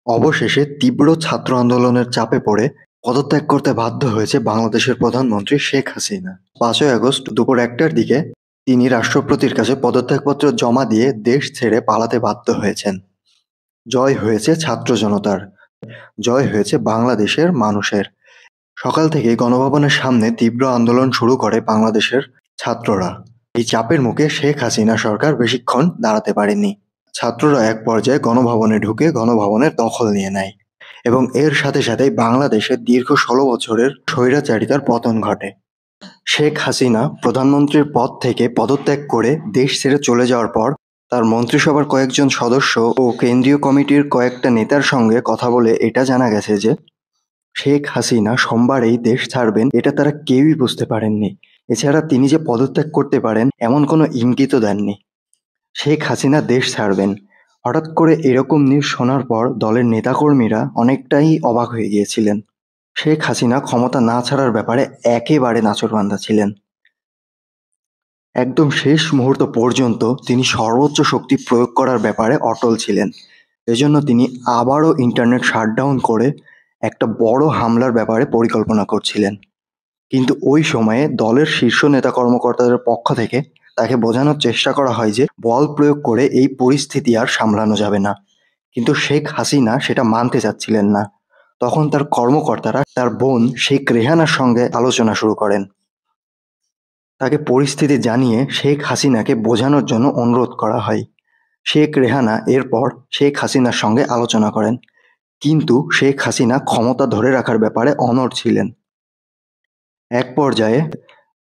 অবশেষে তীব্র ছাত্র আন্দোলনের চাপে পড়ে পদত্যাগ করতে বাধ্য হয়েছে বাংলাদেশের প্রধানমন্ত্রী শেখ হাসিনা। ৫ই আগস্ট দুপুর ১টার দিকে তিনি রাষ্ট্রপতির কাছে পদত্যাগপত্র জমা দিয়ে দেশ ছেড়ে পালাতে বাধ্য হয়েছেন। জয় হয়েছে ছাত্র জনতার, জয় হয়েছে বাংলাদেশের মানুষের। সকাল থেকে গণভবনের সামনে তীব্র আন্দোলন শুরু করে বাংলাদেশের ছাত্ররা। এই চাপের মুখে শেখ হাসিনা সরকার বেশিক্ষণ দাঁড়াতে পারেনি। ছাত্ররা এক পর্যায়ে গণভবনে ঢুকে গণভবনের দখল নিয়ে নেয় এবং এর সাথে সাথেই বাংলাদেশের দীর্ঘ ১৬ বছরের স্বৈরাচারিতার পতন ঘটে। শেখ হাসিনা প্রধানমন্ত্রীর পদ থেকে পদত্যাগ করে দেশ ছেড়ে চলে যাওয়ার পর তার মন্ত্রিসভার কয়েকজন সদস্য ও কেন্দ্রীয় কমিটির কয়েকটা নেতার সঙ্গে কথা বলে এটা জানা গেছে যে শেখ হাসিনা সোমবারেই দেশ ছাড়বেন, এটা তারা কেউই বুঝতে পারেননি। এছাড়া তিনি যে পদত্যাগ করতে পারেন এমন কোনো ইঙ্গিতও দেননি। শেখ হাসিনা দেশ ছাড়বেন। হঠাৎ করে এরকম নিউজ শোনার পর দলের নেতাকর্মীরা অনেকটাই অবাক হয়ে গিয়েছিলেন। শেখ হাসিনা ক্ষমতা না ছাড়ার ব্যাপারে একেবারে নাছোড়বান্দা ছিলেন। একদম শেষ মুহূর্ত পর্যন্ত তিনি সর্বোচ্চ শক্তি প্রয়োগ করার ব্যাপারে অটল ছিলেন। এজন্য তিনি আবারও ইন্টারনেট শাটডাউন করে একটা বড় হামলার ব্যাপারে পরিকল্পনা করছিলেন। কিন্তু ওই সময়ে দলের শীর্ষ নেতা কর্মকর্তাদের পক্ষ থেকে তাকে বোঝানোর চেষ্টা করা হয় যে বল প্রয়োগ করে এই পরিস্থিতি আর সামলানো যাবে না। কিন্তু শেখ হাসিনা সেটা মানতে চাচ্ছিলেন না। তখন তার কর্মকর্তারা তার বোন শেখ রেহানার সঙ্গে আলোচনা শুরু করেন। তাকে পরিস্থিতি জানিয়ে শেখ হাসিনাকে বোঝানোর জন্য অনুরোধ করা হয়। শেখ রেহানা এরপর শেখ হাসিনার সঙ্গে আলোচনা করেন, কিন্তু শেখ হাসিনা ক্ষমতা ধরে রাখার ব্যাপারে অনড় ছিলেন। এক পর্যায়ে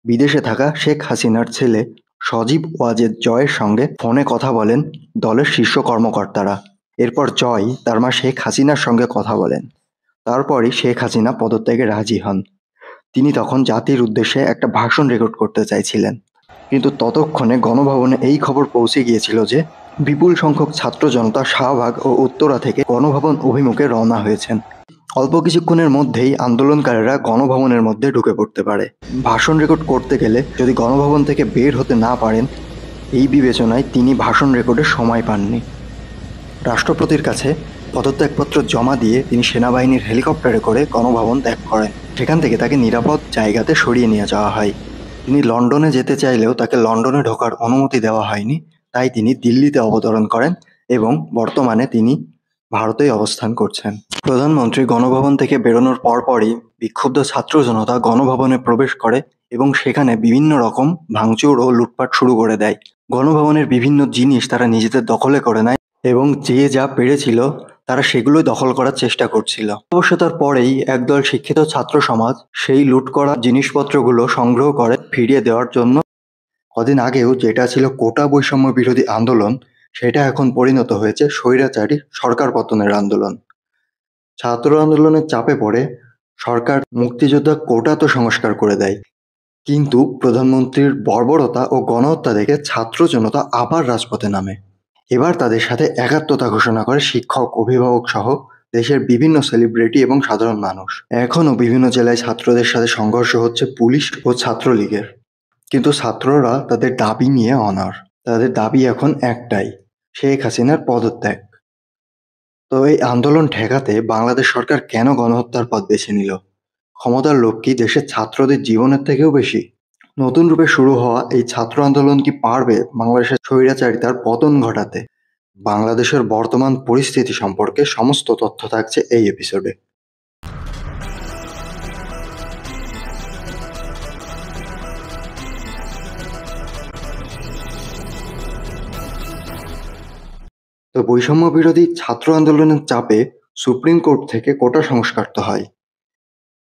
বিদেশে থাকা শেখ হাসিনার ছেলে সজীব ওয়াজেদ জয়ের সঙ্গে ফোনে কথা বলেন দলের শীর্ষ কর্মকর্তারা। এরপর জয় তার মা শেখ হাসিনার সঙ্গে কথা বলেন। তারপরই শেখ হাসিনা পদত্যাগে রাজি হন। তিনি তখন জাতির উদ্দেশ্যে একটা ভাষণ রেকর্ড করতে চাইছিলেন, কিন্তু ততক্ষণে গণভবনে এই খবর পৌঁছে গিয়েছিল যে বিপুল সংখ্যক ছাত্র জনতা শাহবাগ ও উত্তরা থেকে গণভবন অভিমুখে রওনা হয়েছেন। অল্প কিছুক্ষণের মধ্যেই আন্দোলনকারীরা গণভবনের মধ্যে ঢুকে পড়তে পারে। ভাষণ রেকর্ড করতে গেলে যদি গণভবন থেকে বের হতে না পারেন, এই বিবেচনায় তিনি ভাষণ রেকর্ডের সময় পাননি। রাষ্ট্রপতির কাছে পদত্যাগপত্র জমা দিয়ে তিনি সেনাবাহিনীর হেলিকপ্টারে করে গণভবন ত্যাগ করেন। সেখান থেকে তাকে নিরাপদ জায়গাতে সরিয়ে নিয়ে যাওয়া হয়। তিনি লন্ডনে যেতে চাইলেও তাকে লন্ডনে ঢোকার অনুমতি দেওয়া হয়নি, তাই তিনি দিল্লিতে অবতরণ করেন এবং বর্তমানে তিনি ভারতেই অবস্থান করছেন। প্রধানমন্ত্রী গণভবন থেকে বেরোনোর পরপরই বিক্ষুব্ধ ছাত্র জনতা গণভবনে প্রবেশ করে এবং সেখানে বিভিন্ন রকম ভাঙচুর ও লুটপাট শুরু করে দেয়। গণভবনের বিভিন্ন জিনিস তারা নিজেদের দখলে করে নেয় এবং যে যা পেরেছিল তারা সেগুলোই দখল করার চেষ্টা করছিল। অবশ্য তার পরেই একদল শিক্ষিত ছাত্র সমাজ সেই লুট করা জিনিসপত্রগুলো সংগ্রহ করে ফিরিয়ে দেওয়ার জন্য কদিন আগেও যেটা ছিল কোটা বৈষম্য বিরোধী আন্দোলন, সেটা এখন পরিণত হয়েছে স্বৈরাচারী সরকার পতনের আন্দোলন। ছাত্র আন্দোলনের চাপে পড়ে সরকার মুক্তিযোদ্ধা কোটা তো সংস্কার করে দেয়, কিন্তু প্রধানমন্ত্রীর বর্বরতা ও গণহত্যা দেখে ছাত্র জনতা আবার রাজপথে নামে। এবার তাদের সাথে একাত্মতা ঘোষণা করে শিক্ষক, অভিভাবক সহ দেশের বিভিন্ন সেলিব্রিটি এবং সাধারণ মানুষ। এখনও বিভিন্ন জেলায় ছাত্রদের সাথে সংঘর্ষ হচ্ছে পুলিশ ও ছাত্রলীগের, কিন্তু ছাত্ররা তাদের দাবি নিয়ে অনড়। তাদের দাবি এখন একটাই, শেখ হাসিনার পদত্যাগ। তো এই আন্দোলন ঠেকাতে বাংলাদেশ সরকার কেন গণহত্যার পথ বেছে নিল? ক্ষমতার লোভ কি দেশের ছাত্রদের জীবনের থেকেও বেশি? নতুন রূপে শুরু হওয়া এই ছাত্র আন্দোলন কি পারবে বাংলাদেশের স্বৈরাচারিতার পতন ঘটাতে? বাংলাদেশের বর্তমান পরিস্থিতি সম্পর্কে সমস্ত তথ্য থাকছে এই এপিসোডে। তো বৈষম্য বিরোধী ছাত্র আন্দোলনের চাপে সুপ্রিম কোর্ট থেকে কোটা সংস্কার তো হয়,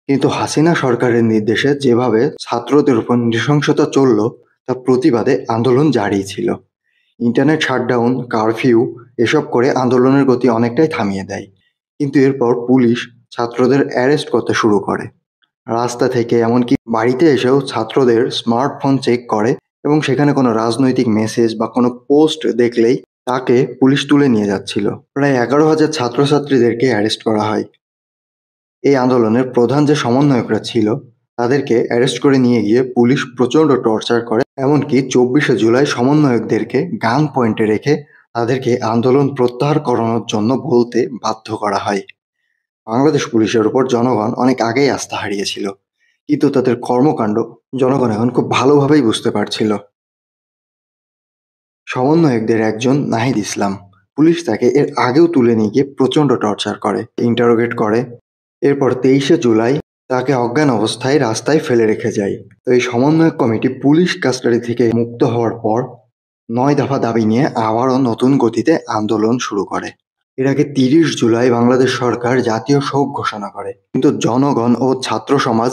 কিন্তু হাসিনা সরকারের নির্দেশে যেভাবে ছাত্রদের উপর নৃশংসতা চলল তার প্রতিবাদে আন্দোলন জারি ছিল। ইন্টারনেট শাটডাউন, কারফিউ এসব করে আন্দোলনের গতি অনেকটাই থামিয়ে দেয়, কিন্তু এরপর পুলিশ ছাত্রদের অ্যারেস্ট করতে শুরু করে। রাস্তা থেকে এমনকি বাড়িতে এসেও ছাত্রদের স্মার্টফোন চেক করে এবং সেখানে কোনো রাজনৈতিক মেসেজ বা কোনো পোস্ট দেখলেই তাকে পুলিশ তুলে নিয়ে যাচ্ছিল। প্রায় 11,000 ছাত্রছাত্রীদেরকে অ্যারেস্ট করা হয়। এই আন্দোলনের প্রধান যে সমন্বয়করা ছিল তাদেরকে অ্যারেস্ট করে নিয়ে গিয়ে পুলিশ প্রচণ্ড টর্চার করে, এমনকি 24শে জুলাই সমন্বয়কদেরকে গান পয়েন্টে রেখে তাদেরকে আন্দোলন প্রত্যাহার করানোর জন্য বলতে বাধ্য করা হয়। বাংলাদেশ পুলিশের উপর জনগণ অনেক আগেই আস্থা হারিয়েছিল, কিন্তু তাদের কর্মকাণ্ড জনগণ এখন খুব ভালোভাবেই বুঝতে পারছিল। সমন্বয়কদের একজন নাহিদ ইসলাম, পুলিশ তাকে এর আগেও তুলে নিয়ে গিয়ে প্রচণ্ড টর্চার করে, ইন্টারোগেট করে। এরপর 23শে জুলাই তাকে অজ্ঞান অবস্থায় রাস্তায় ফেলে রেখে যায়। তো এই সমন্বয়ক কমিটি পুলিশ কাস্টাডি থেকে মুক্ত হওয়ার পর 9 দফা দাবি নিয়ে আবারও নতুন গতিতে আন্দোলন শুরু করে। এর আগে 30 জুলাই বাংলাদেশ সরকার জাতীয় শোক ঘোষণা করে, কিন্তু জনগণ ও ছাত্র সমাজ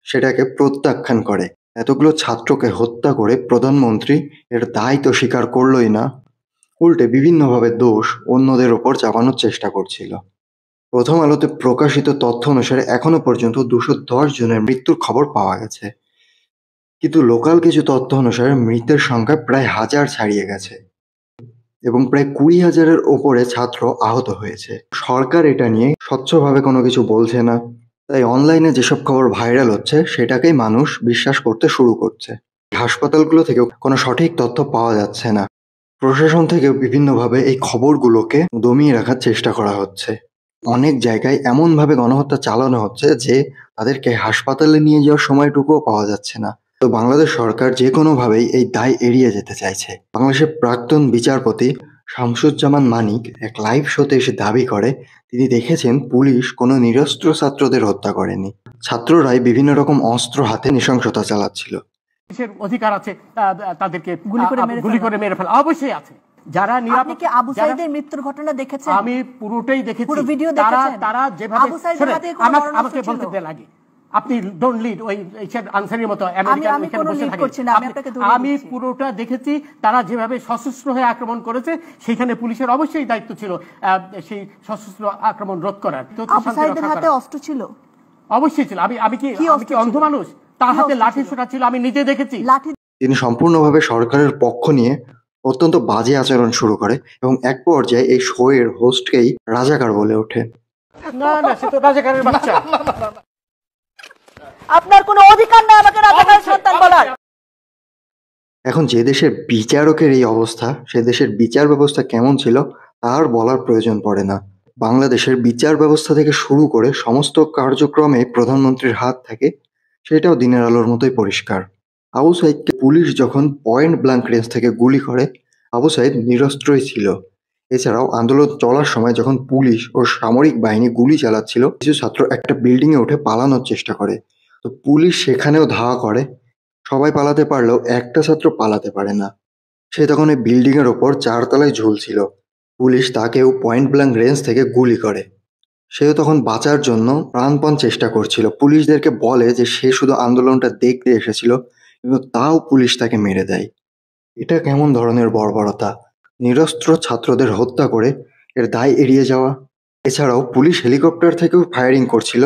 সেটাকে প্রত্যাখ্যান করে। এতগুলো ছাত্রকে হত্যা করে প্রধানমন্ত্রী এর দায় তো স্বীকার করলই না, উল্টে বিভিন্নভাবে দোষ অন্যদের ওপর চাপানোর চেষ্টা করছিল। প্রথম আলোতে প্রকাশিত তথ্য অনুসারে এখনো পর্যন্ত 210 জনের মৃত্যুর খবর পাওয়া গেছে, কিন্তু লোকাল কিছু তথ্য অনুসারে মৃতের সংখ্যা প্রায় 1000 ছাড়িয়ে গেছে এবং প্রায় 20,000-এর ওপরে ছাত্র আহত হয়েছে। সরকার এটা নিয়ে স্বচ্ছভাবে কোনো কিছু বলছে না, তাই অনলাইনে যেসব খবর ভাইরাল হচ্ছে সেটাকেই মানুষ বিশ্বাস করতে শুরু করছে। হাসপাতালগুলো থেকেও কোনো সঠিক তথ্য পাওয়া যাচ্ছে না। প্রশাসন থেকেও বিভিন্নভাবে এই খবরগুলোকে দমিয়ে রাখার চেষ্টা করা হচ্ছে। অনেক জায়গায় এমনভাবে গণহত্যা চালানো হচ্ছে যে তাদেরকে হাসপাতালে নিয়ে যাওয়ার সময়টুকুও পাওয়া যাচ্ছে না। তো বাংলাদেশ সরকার যে কোনোভাবেই এই দায় এড়িয়ে যেতে চাইছে। বাংলাদেশের প্রাক্তন বিচারপতি শামসুজ্জামান মানিক এক লাইভ শোতে এসে দাবি করে তিনি দেখেছেন পুলিশ কোনো নিরস্ত্র ছাত্রদের হত্যা করেনি, ছাত্ররাই বিভিন্ন রকম অস্ত্র হাতে নৃশংসতা চালাচ্ছিল। পুলিশের অধিকার আছে তাদেরকে গুলি করে মেরে ফেলা, অবশ্যই আছে। যারা আপনি কি আবু সাঈদের মৃত্যুর ঘটনা দেখেছেন? আমি পুরোটাই দেখেছি। পুরো ভিডিও দেখেছেন? তারা যেভাবে আবু সাঈদের হাতে কোনো মরণাস্ত্র আমাকে ছিল? বলতে দেন আগে। আপনি ডোন্ট লিড ওই আনসারের মতো আমেরিকান এখানে বসে থাকে। আমি পুরোটা দেখেছি। তারা যেভাবে সশস্ত্র হয়ে আক্রমণ করেছে সেখানে পুলিশের অবশ্যই দায়িত্ব ছিল সেই সশস্ত্র আক্রমণ রোধ করার। আবু সাঈদের হাতে অস্ত্র ছিল? অবশ্যই ছিল। আমি কি অন্ধ মানুষ? তার হাতে লাঠি ছোটা ছিল, আমি নিজে দেখেছি। তিনি সম্পূর্ণভাবে সরকারের পক্ষ নিয়ে অত্যন্ত বাজে আচরণ শুরু করে এবং এক পর্যায়ে এই শো এর হোস্টকেই রাজাকার বলে ওঠে। না না, সে তো রাজাকারের বাচ্চা। আপনার কোনো অধিকার নেই আমাকে রাজাকারের সন্তান বলার। এখন যে দেশের বিচারকের এই অবস্থা, সে দেশের বিচার ব্যবস্থা কেমন ছিল তার বলার প্রয়োজন পড়ে না। বাংলাদেশের বিচার ব্যবস্থা থেকে শুরু করে সমস্ত কার্যক্রমে প্রধানমন্ত্রীর হাত থাকে, সেটাও দিনের আলোর মতোই পরিষ্কার। আবু সাঈদকে পুলিশ যখন পয়েন্ট ব্ল্যাঙ্ক রেঞ্জ থেকে গুলি করে, আবু সাঈদ নিরস্ত্রই ছিল। এছাড়াও আন্দোলন চলার সময় যখন পুলিশ ও সামরিক বাহিনী গুলি চালাচ্ছিল, কিছু ছাত্র একটা বিল্ডিং এ উঠে পালানোর চেষ্টা করে, তো পুলিশ সেখানেও ধাওয়া করে। সবাই পালাতে পারলেও একটা ছাত্র পালাতে পারে না, সে তখন এই বিল্ডিং এর ওপর 4 তলায় ঝুলছিল। পুলিশ তাকেও পয়েন্ট ব্ল্যাঙ্ক রেঞ্জ থেকে গুলি করে। সেও তখন বাঁচার জন্য প্রাণপণ চেষ্টা করছিল। পুলিশদেরকে বলে যে সে শুধু আন্দোলনটা দেখতে এসেছিল, কিন্তু তাও পুলিশ তাকে মেরে দেয়। এটা কেমন ধরনের বর্বরতা! নিরস্ত্র ছাত্রদের হত্যা করে এর দায় এড়িয়ে যাওয়া। এছাড়াও পুলিশ হেলিকপ্টার থেকেও ফায়ারিং করছিল।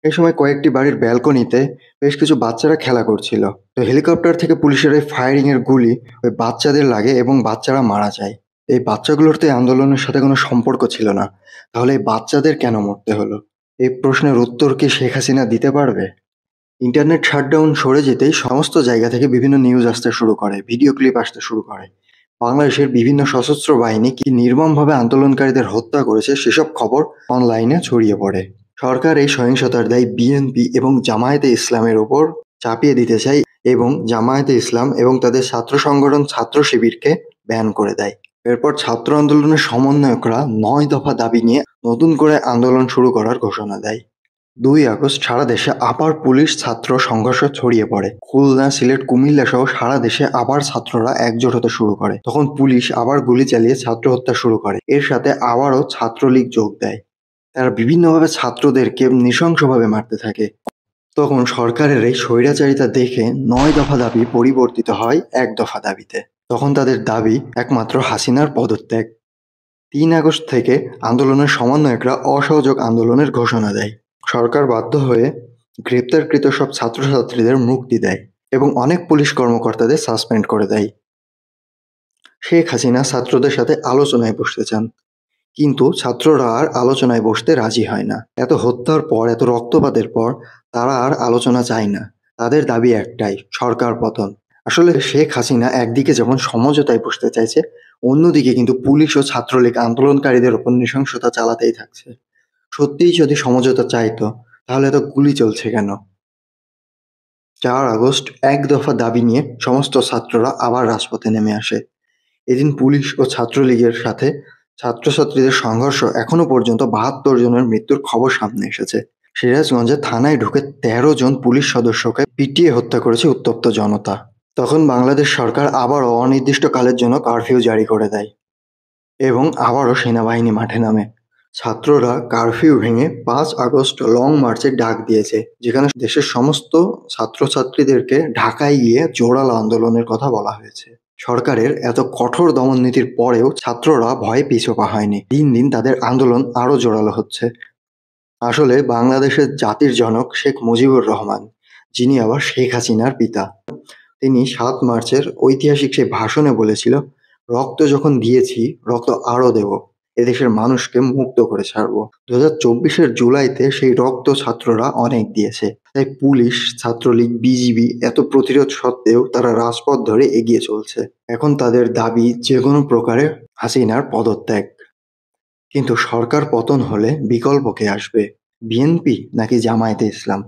এই সময় কয়েকটি বাড়ির ব্যালকনিতে বেশ কিছু বাচ্চারা খেলা করছিল, তো হেলিকপ্টার থেকে পুলিশের এই ফায়ারিং এর গুলি ওই বাচ্চাদের লাগে এবং বাচ্চারা মারা যায়। এই বাচ্চাগুলোর তো এই আন্দোলনের সাথে কোনো সম্পর্ক ছিল না, তাহলে এই বাচ্চাদের কেন মরতে হলো? এই প্রশ্নের উত্তর কি শেখ হাসিনা দিতে পারবে? ইন্টারনেট শাটডাউন সরে যেতেই সমস্ত জায়গা থেকে বিভিন্ন নিউজ আসতে শুরু করে, ভিডিও ক্লিপ আসতে শুরু করে। বাংলাদেশের বিভিন্ন সশস্ত্র বাহিনী কি নির্মমভাবে আন্দোলনকারীদের হত্যা করেছে সেসব খবর অনলাইনে ছড়িয়ে পড়ে। সরকার এই সহিংসতার দায় বিএনপি এবং জামায়াতে ইসলামের ওপর চাপিয়ে দিতে চায় এবং জামায়াতে ইসলাম এবং তাদের ছাত্র সংগঠন ছাত্র শিবিরকে ব্যান করে দেয়। এরপর ছাত্র আন্দোলনের সমন্বয়করা 9 দফা দাবি নিয়ে নতুন করে আন্দোলন শুরু করার ঘোষণা দেয়। 2 আগস্ট সারা দেশে আবার পুলিশ ছাত্র সংঘর্ষ ছড়িয়ে পড়ে। খুলনা, সিলেট, কুমিল্লা সহ সারা দেশে আবার ছাত্ররা একজোট হতে শুরু করে। তখন পুলিশ আবার গুলি চালিয়ে ছাত্র হত্যা শুরু করে। এর সাথে আবারও ছাত্রলীগ যোগ দেয়। তারা বিভিন্নভাবে ছাত্রদেরকে নৃশংসভাবে মারতে থাকে। তখন সরকারের এই স্বৈরাচারিতা দেখে 9 দফা দাবি পরিবর্তিত হয় 1 দফা দাবিতে। তখন তাদের দাবি একমাত্র হাসিনার পদত্যাগ। 3 আগস্ট থেকে আন্দোলনের সমন্বয়করা অসহযোগ আন্দোলনের ঘোষণা দেয়। সরকার বাধ্য হয়ে গ্রেপ্তারকৃত সব ছাত্রছাত্রীদের মুক্তি দেয় এবং অনেক পুলিশ কর্মকর্তাদের সাসপেন্ড করে দেয়। শেখ হাসিনা ছাত্রদের সাথে আলোচনায় বসতে চান, কিন্তু ছাত্ররা আর আলোচনায় বসতে রাজি হয় না। এত হত্যার পর, এত রক্তপাতের পর তারা আর আলোচনা চায় না। তাদের দাবি একটাই, সরকার পতন। আসলে শেখ হাসিনা একদিকে যেমন সমঝোতায় বসতে চাইছে, অন্যদিকে কিন্তু পুলিশ ও ছাত্রলীগ আন্দোলনকারীদের ওপর নৃশংসতা চালাতেই থাকছে। সত্যিই যদি সমঝোতা চাইতো তাহলে এত গুলি চলছে কেন? 4 আগস্ট এক দফা দাবি নিয়ে সমস্ত ছাত্ররা আবার রাজপথে নেমে আসে। এদিন পুলিশ ও ছাত্রলীগের সাথে ছাত্রছাত্রীদের সংঘর্ষ এখনো পর্যন্ত 72 জনের মৃত্যুর খবর সামনে এসেছে। সিরাজগঞ্জে থানায় ঢুকে 13 জন পুলিশ সদস্যকে পিটিয়ে হত্যা করেছে উত্তপ্ত জনতা। তখন বাংলাদেশ সরকার আবারও অনির্দিষ্টকালের জন্য কারফিউ জারি করে দেয় এবং আবারও সেনাবাহিনী মাঠে নামে। ছাত্ররা কারফিউ ভেঙে 5 আগস্ট লং মার্চের ডাক দিয়েছে, যেখানে দেশের সমস্ত ছাত্রছাত্রীদেরকে ঢাকায় গিয়ে জোরালো আন্দোলনের কথা বলা হয়েছে। সরকারের এত কঠোর দমন নীতির পরেও ছাত্ররা ভয়ে পিছপা হয়নি। দিন দিন তাদের আন্দোলন আরো জোরালো হচ্ছে। আসলে বাংলাদেশের জাতির জনক শেখ মুজিবুর রহমান, যিনি আবার শেখ হাসিনার পিতা, তিনি 7 মার্চের ঐতিহাসিক সেই ভাষণে বলেছিল, রক্ত যখন দিয়েছি রক্ত আরো দেব, এদেশের মানুষকে মুক্ত করে ছাড়বো। 2024-এর জুলাইতে সেই রক্ত ছাত্ররা অনেক দিয়েছে। তাই পুলিশ, ছাত্রলীগ, বিজিবি এত প্রতিরোধ সত্ত্বেও তারা রাজপথ ধরে এগিয়ে চলছে। এখন তাদের দাবি যে কোনো প্রকারে হাসিনার পদত্যাগ। কিন্তু সরকার পতন হলে বিকল্প কে আসবে? বিএনপি নাকি জামায়াতে ইসলাম?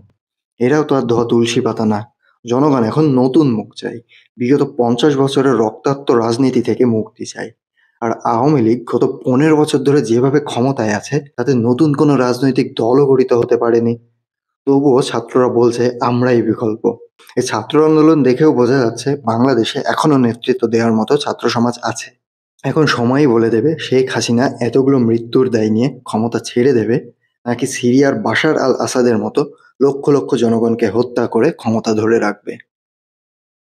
এরাও তো আর ধোয়া তুলসী পাতা না। জনগণ এখন নতুন মুখ চাই, বিগত 50 বছরের রক্তাক্ত রাজনীতি থেকে মুক্তি চাই। আর আওয়ামী লীগ গত 15 বছর ধরে যেভাবে ক্ষমতায় আছে তাতে নতুন কোনো রাজনৈতিক দলও গঠিত হতে পারেনি। তবুও ছাত্ররা বলছে আমরাই বিকল্প। এই ছাত্র আন্দোলন দেখেও বোঝা যাচ্ছে বাংলাদেশে এখনো নেতৃত্ব দেওয়ার মতো ছাত্র সমাজ আছে। এখন সময়ই বলে দেবে শেখ হাসিনা এতগুলো মৃত্যুর দায় নিয়ে ক্ষমতা ছেড়ে দেবে, নাকি সিরিয়ার বাশার আল আসাদের মতো লক্ষ লক্ষ জনগণকে হত্যা করে ক্ষমতা ধরে রাখবে।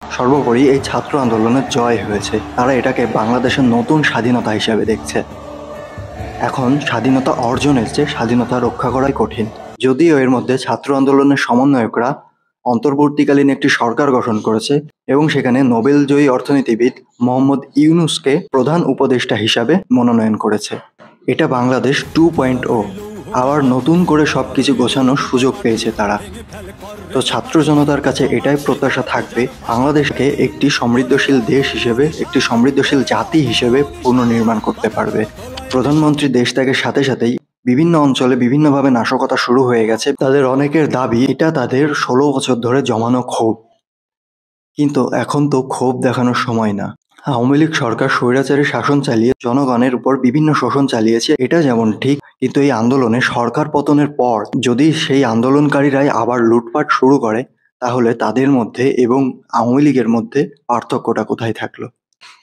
সর্বোপরি এই ছাত্র আন্দোলনের জয় হয়েছে। তারা এটাকে বাংলাদেশের নতুন স্বাধীনতা হিসেবে দেখছে। এখন স্বাধীনতা অর্জনের চেয়ে স্বাধীনতা রক্ষা করাই কঠিন। যদিও এর মধ্যে ছাত্র আন্দোলনের সমন্বয়করা অন্তর্বর্তীকালীন একটি সরকার গঠন করেছে এবং সেখানে নোবেলজয়ী অর্থনীতিবিদ মোহাম্মদ ইউনুসকে প্রধান উপদেষ্টা হিসাবে মনোনয়ন করেছে। এটা বাংলাদেশ 2.0, আবার নতুন করে সবকিছু গোছানোর সুযোগ পেয়েছে তারা। তো ছাত্র জনতার কাছে এটাই প্রত্যাশা থাকবে, বাংলাদেশকে একটি সমৃদ্ধশীল দেশ হিসেবে, একটি সমৃদ্ধশীল জাতি হিসেবে পুনর্নির্মাণ করতে পারবে। প্রধানমন্ত্রী দেশ ত্যাগের সাথে সাথেই বিভিন্ন অঞ্চলে বিভিন্নভাবে নাশকতা শুরু হয়ে গেছে। তাদের অনেকের দাবি এটা তাদের 16 বছর ধরে জমানো ক্ষোভ। কিন্তু এখন তো ক্ষোভ দেখানোর সময় না। আওয়ামী লীগ সরকার স্বৈরাচারী শাসন চালিয়ে জনগণের উপর বিভিন্ন শোষণ চালিয়েছে, এটা যেমন ঠিক, কিন্তু এই আন্দোলনে সরকার পতনের পর যদি সেই আন্দোলনকারীরাই আবার লুটপাট শুরু করে তাহলে তাদের মধ্যে এবং আওয়ামী লীগের মধ্যে পার্থক্যটা কোথায় থাকলো?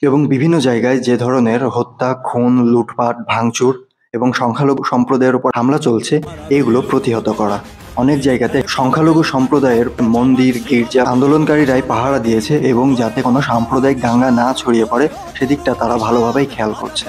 এবং বিভিন্ন জায়গায় যে ধরনের হত্যা, খুন, লুটপাট, ভাঙচুর এবং সংখ্যালঘু সম্প্রদায়ের উপর হামলা চলছে, এগুলো প্রতিহত করা। অনেক জায়গাতে সংখ্যালঘু সম্প্রদায়ের মন্দির, গির্জা আন্দোলনকারীরাই পাহারা দিয়েছে এবং যাতে কোনো সাম্প্রদায়িক দাঙ্গা না ছড়িয়ে পড়ে সেদিকটা তারা ভালোভাবেই খেয়াল করছে।